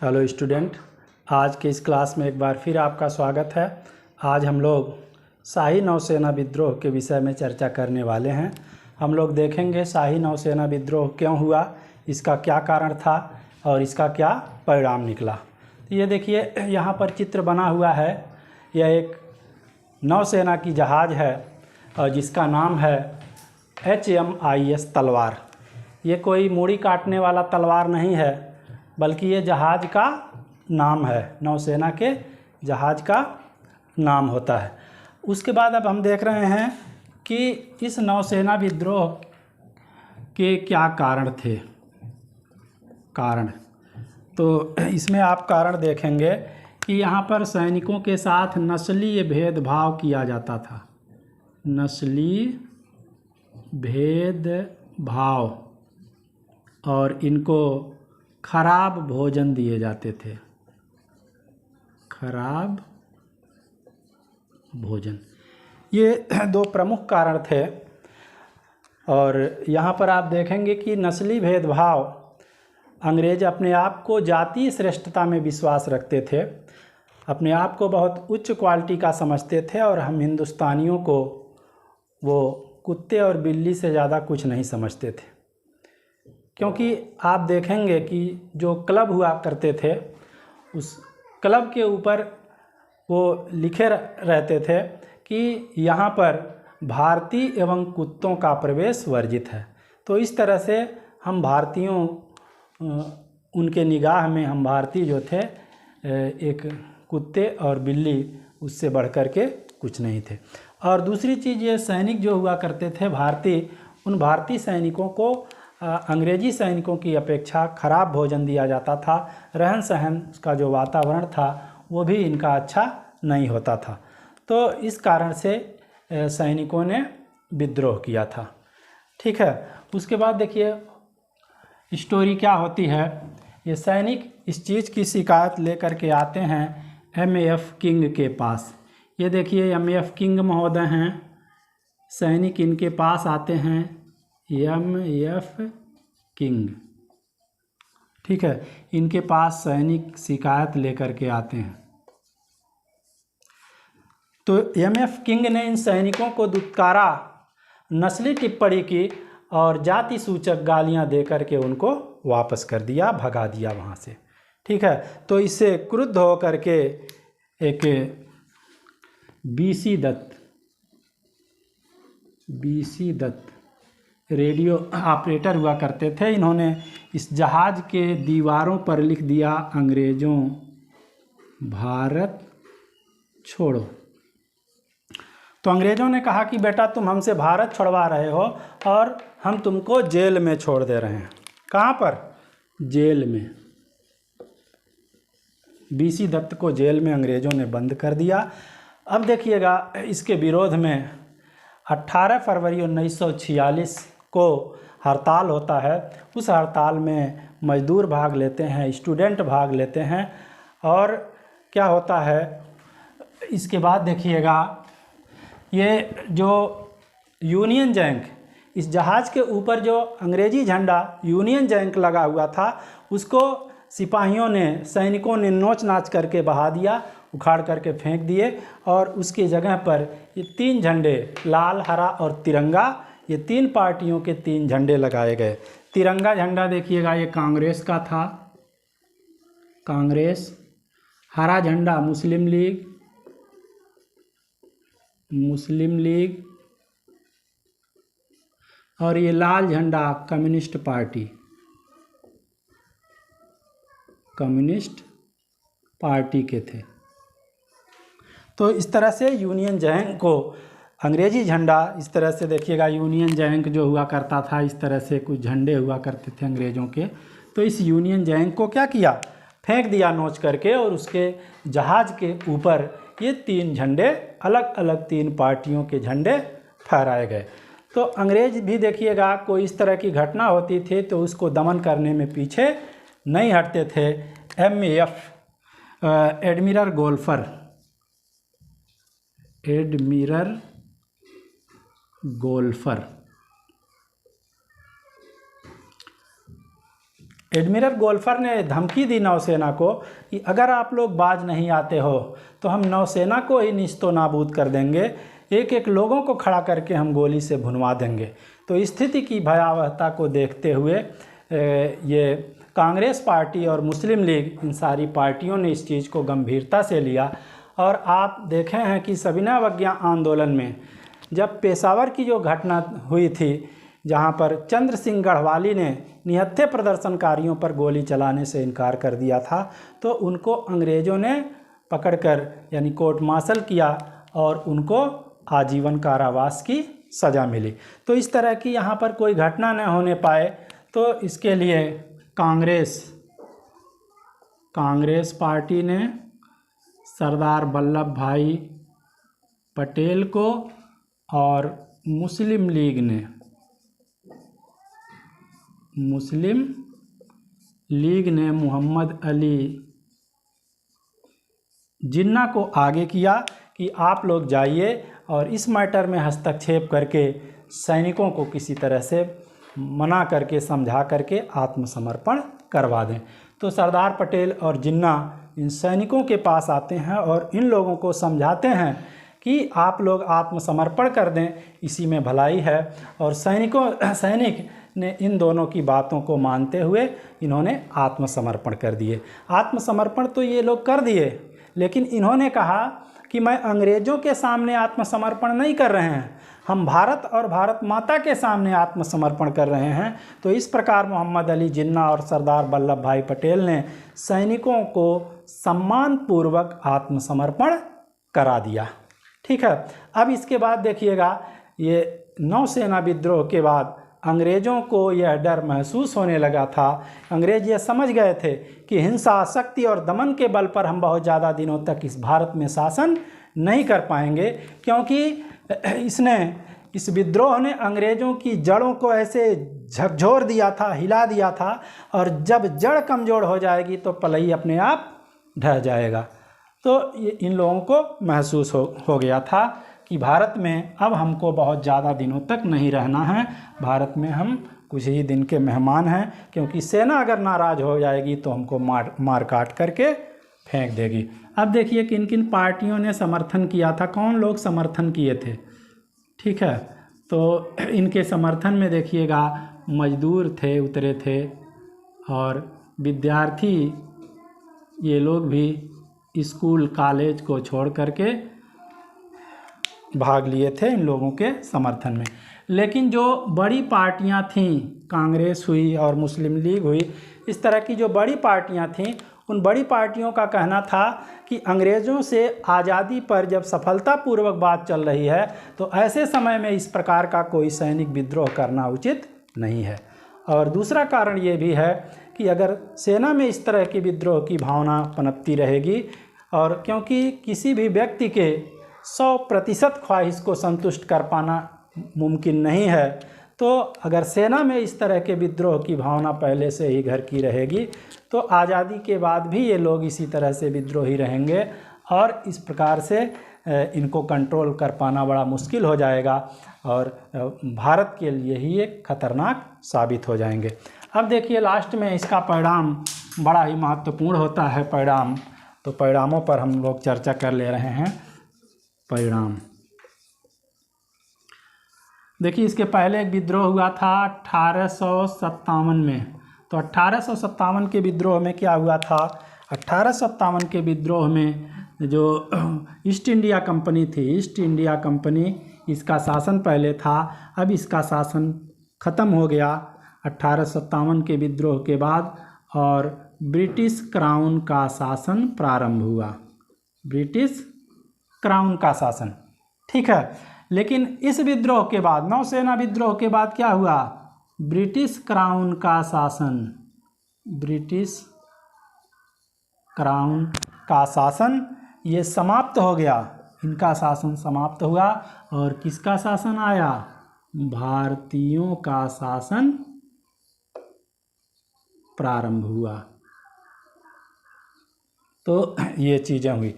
Hello student, आज के इस क्लास में एक बार फिर आपका स्वागत है। आज हम लोग शाही नौसेना विद्रोह के विषय में चर्चा करने वाले हैं। हम लोग देखेंगे शाही नौसेना विद्रोह क्यों हुआ, इसका क्या कारण था और इसका क्या परिणाम निकला। तो ये देखिए, यहाँ पर चित्र बना हुआ है। यह एक नौसेना की जहाज़ है और जिसका नाम है HMIS तलवार। ये कोई मूड़ी काटने वाला तलवार नहीं है, बल्कि ये जहाज़ का नाम है, नौसेना के जहाज़ का नाम होता है। उसके बाद अब हम देख रहे हैं कि इस नौसेना विद्रोह के क्या कारण थे। तो इसमें आप कारण देखेंगे कि यहाँ पर सैनिकों के साथ नस्लीय भेदभाव किया जाता था। नस्लीय भेदभाव, और इनको खराब भोजन दिए जाते थे। खराब भोजन, ये दो प्रमुख कारण थे। और यहाँ पर आप देखेंगे कि नस्ली भेदभाव, अंग्रेज अपने आप को जातीय श्रेष्ठता में विश्वास रखते थे, अपने आप को बहुत उच्च क्वालिटी का समझते थे, और हम हिंदुस्तानियों को वो कुत्ते और बिल्ली से ज़्यादा कुछ नहीं समझते थे। क्योंकि आप देखेंगे कि जो क्लब हुआ करते थे, उस क्लब के ऊपर वो लिखे रहते थे कि यहाँ पर भारतीय एवं कुत्तों का प्रवेश वर्जित है। तो इस तरह से हम भारतीयों, उनके निगाह में हम भारतीय जो थे एक कुत्ते और बिल्ली, उससे बढ़कर के कुछ नहीं थे। और दूसरी चीज़, ये सैनिक जो हुआ करते थे भारतीय, उन भारतीय सैनिकों को अंग्रेजी सैनिकों की अपेक्षा खराब भोजन दिया जाता था। रहन सहन का जो वातावरण था वो भी इनका अच्छा नहीं होता था। तो इस कारण से सैनिकों ने विद्रोह किया था। ठीक है, उसके बाद देखिए स्टोरी क्या होती है। ये सैनिक इस चीज़ की शिकायत लेकर के आते हैं MAF किंग के पास। ये देखिए MAF किंग महोदय हैं, सैनिक इनके पास आते हैं, MAF किंग। ठीक है, इनके पास सैनिक शिकायत लेकर के आते हैं। तो MAF किंग ने इन सैनिकों को दुत्कारा, नस्ली टिप्पणी की और जाति सूचक गालियां देकर के उनको वापस कर दिया, भगा दिया वहाँ से। ठीक है, तो इससे क्रुद्ध होकर के एक BC दत्त रेडियो ऑपरेटर हुआ करते थे। इन्होंने इस जहाज़ के दीवारों पर लिख दिया, अंग्रेज़ों भारत छोड़ो। तो अंग्रेज़ों ने कहा कि बेटा तुम हमसे भारत छुड़वा रहे हो और हम तुमको जेल में छोड़ दे रहे हैं। कहाँ पर? जेल में। BC दत्त को जेल में अंग्रेज़ों ने बंद कर दिया। अब देखिएगा, इसके विरोध में 18 फरवरी 1946 को हड़ताल होता है। उस हड़ताल में मजदूर भाग लेते हैं, स्टूडेंट भाग लेते हैं। और क्या होता है इसके बाद देखिएगा, ये जो यूनियन जैक, इस जहाज़ के ऊपर जो अंग्रेजी झंडा यूनियन जैक लगा हुआ था, उसको सिपाहियों ने, सैनिकों ने नोच नाच करके बहा दिया, उखाड़ करके फेंक दिए। और उसकी जगह पर ये 3 झंडे, लाल, हरा और तिरंगा, ये 3 पार्टियों के 3 झंडे लगाए गए। तिरंगा झंडा देखिएगा, ये कांग्रेस का था, कांग्रेस। हरा झंडा मुस्लिम लीग, और ये लाल झंडा कम्युनिस्ट पार्टी के थे। तो इस तरह से यूनियन जैक को, अंग्रेजी झंडा इस तरह से देखिएगा, यूनियन जैक जो हुआ करता था, इस तरह से कुछ झंडे हुआ करते थे अंग्रेज़ों के। तो इस यूनियन जैक को क्या किया, फेंक दिया नोच करके, और उसके जहाज़ के ऊपर ये 3 झंडे, अलग अलग 3 पार्टियों के झंडे फहराए गए। तो अंग्रेज भी देखिएगा, कोई इस तरह की घटना होती थी तो उसको दमन करने में पीछे नहीं हटते थे। MAF admiral golfer admiral golfer ने धमकी दी नौसेना को कि अगर आप लोग बाज नहीं आते हो तो हम नौसेना को ही निस्तो नाबूद कर देंगे, एक एक लोगों को खड़ा करके हम गोली से भुनवा देंगे। तो स्थिति की भयावहता को देखते हुए ये कांग्रेस पार्टी और मुस्लिम लीग, इन सारी पार्टियों ने इस चीज़ को गंभीरता से लिया। और आप देखे हैं कि सविनय अवज्ञा आंदोलन में जब पेशावर की जो घटना हुई थी, जहां पर चंद्र सिंह गढ़वाली ने निहत्थे प्रदर्शनकारियों पर गोली चलाने से इनकार कर दिया था, तो उनको अंग्रेज़ों ने पकड़कर यानी कोर्ट मार्शल किया और उनको आजीवन कारावास की सज़ा मिली। तो इस तरह की यहाँ पर कोई घटना न होने पाए, तो इसके लिए कांग्रेस पार्टी ने सरदार वल्लभ भाई पटेल को और मुस्लिम लीग ने मोहम्मद अली जिन्ना को आगे किया कि आप लोग जाइए और इस मैटर में हस्तक्षेप करके सैनिकों को किसी तरह से मना करके, समझा करके आत्मसमर्पण करवा दें। तो सरदार पटेल और जिन्ना इन सैनिकों के पास आते हैं और इन लोगों को समझाते हैं कि आप लोग आत्मसमर्पण कर दें, इसी में भलाई है। और सैनिक ने इन दोनों की बातों को मानते हुए इन्होंने आत्मसमर्पण कर दिए। आत्मसमर्पण तो ये लोग कर दिए, लेकिन इन्होंने कहा कि मैं अंग्रेज़ों के सामने आत्मसमर्पण नहीं कर रहे हैं, हम भारत और भारत माता के सामने आत्मसमर्पण कर रहे हैं। तो इस प्रकार मोहम्मद अली जिन्ना और सरदार वल्लभ भाई पटेल ने सैनिकों को सम्मानपूर्वक आत्मसमर्पण करा दिया। ठीक है। अब इसके बाद देखिएगा, ये नौसेना विद्रोह के बाद अंग्रेज़ों को यह डर महसूस होने लगा था। अंग्रेज़ ये समझ गए थे कि हिंसा, शक्ति और दमन के बल पर हम बहुत ज़्यादा दिनों तक इस भारत में शासन नहीं कर पाएंगे, क्योंकि इस विद्रोह ने अंग्रेज़ों की जड़ों को ऐसे झकझोर दिया था, हिला दिया था, और जब जड़ कमज़ोर हो जाएगी तो पलई अपने आप ढह जाएगा। तो ये इन लोगों को महसूस हो गया था कि भारत में अब हमको बहुत ज़्यादा दिनों तक नहीं रहना है, भारत में हम कुछ ही दिन के मेहमान हैं, क्योंकि सेना अगर नाराज़ हो जाएगी तो हमको मार काट करके फेंक देगी। अब देखिए किन किन पार्टियों ने समर्थन किया था, कौन लोग समर्थन किए थे। ठीक है, तो इनके समर्थन में देखिएगा मजदूर थे, उतरे थे, और विद्यार्थी ये लोग भी स्कूल कॉलेज को छोड़ करके भाग लिए थे इन लोगों के समर्थन में। लेकिन जो बड़ी पार्टियां थीं, कांग्रेस हुई और मुस्लिम लीग हुई, इस तरह की जो बड़ी पार्टियां थीं, उन बड़ी पार्टियों का कहना था कि अंग्रेज़ों से आज़ादी पर जब सफलतापूर्वक बात चल रही है तो ऐसे समय में इस प्रकार का कोई सैनिक विद्रोह करना उचित नहीं है। और दूसरा कारण ये भी है कि अगर सेना में इस तरह की विद्रोह की भावना पनपती रहेगी, और क्योंकि किसी भी व्यक्ति के 100% ख्वाहिश को संतुष्ट कर पाना मुमकिन नहीं है, तो अगर सेना में इस तरह के विद्रोह की भावना पहले से ही घर की रहेगी तो आज़ादी के बाद भी ये लोग इसी तरह से विद्रोही रहेंगे, और इस प्रकार से इनको कंट्रोल कर पाना बड़ा मुश्किल हो जाएगा और भारत के लिए ही एक खतरनाक साबित हो जाएंगे। अब देखिए लास्ट में इसका परिणाम बड़ा ही महत्वपूर्ण होता है। परिणाम, तो परिणामों पर हम लोग चर्चा कर ले रहे हैं। परिणाम देखिए, इसके पहले एक विद्रोह हुआ था 1857 में। तो 1857 के विद्रोह में क्या हुआ था? 1857 के विद्रोह में जो ईस्ट इंडिया कंपनी थी, ईस्ट इंडिया कंपनी, इसका शासन पहले था, अब इसका शासन ख़त्म हो गया 1857 के विद्रोह के बाद, और ब्रिटिश क्राउन का शासन प्रारंभ हुआ। ब्रिटिश क्राउन का शासन, ठीक है। लेकिन इस विद्रोह के बाद, नौसेना विद्रोह के बाद क्या हुआ? ब्रिटिश क्राउन का शासन, ब्रिटिश क्राउन का शासन ये समाप्त हो गया, इनका शासन समाप्त हुआ, और किसका शासन आया? भारतीयों का शासन प्रारंभ हुआ। तो ये चीज़ें हुई।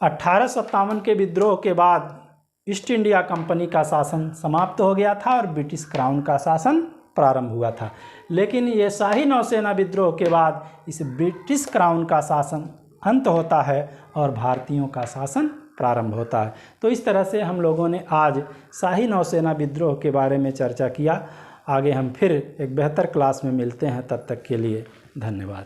1857 के विद्रोह के बाद ईस्ट इंडिया कंपनी का शासन समाप्त हो गया था और ब्रिटिश क्राउन का शासन प्रारंभ हुआ था। लेकिन ये शाही नौसेना विद्रोह के बाद इस ब्रिटिश क्राउन का शासन अंत होता है और भारतीयों का शासन प्रारंभ होता है। तो इस तरह से हम लोगों ने आज शाही नौसेना विद्रोह के बारे में चर्चा किया। आगे हम फिर एक बेहतर क्लास में मिलते हैं, तब तक के लिए धन्यवाद।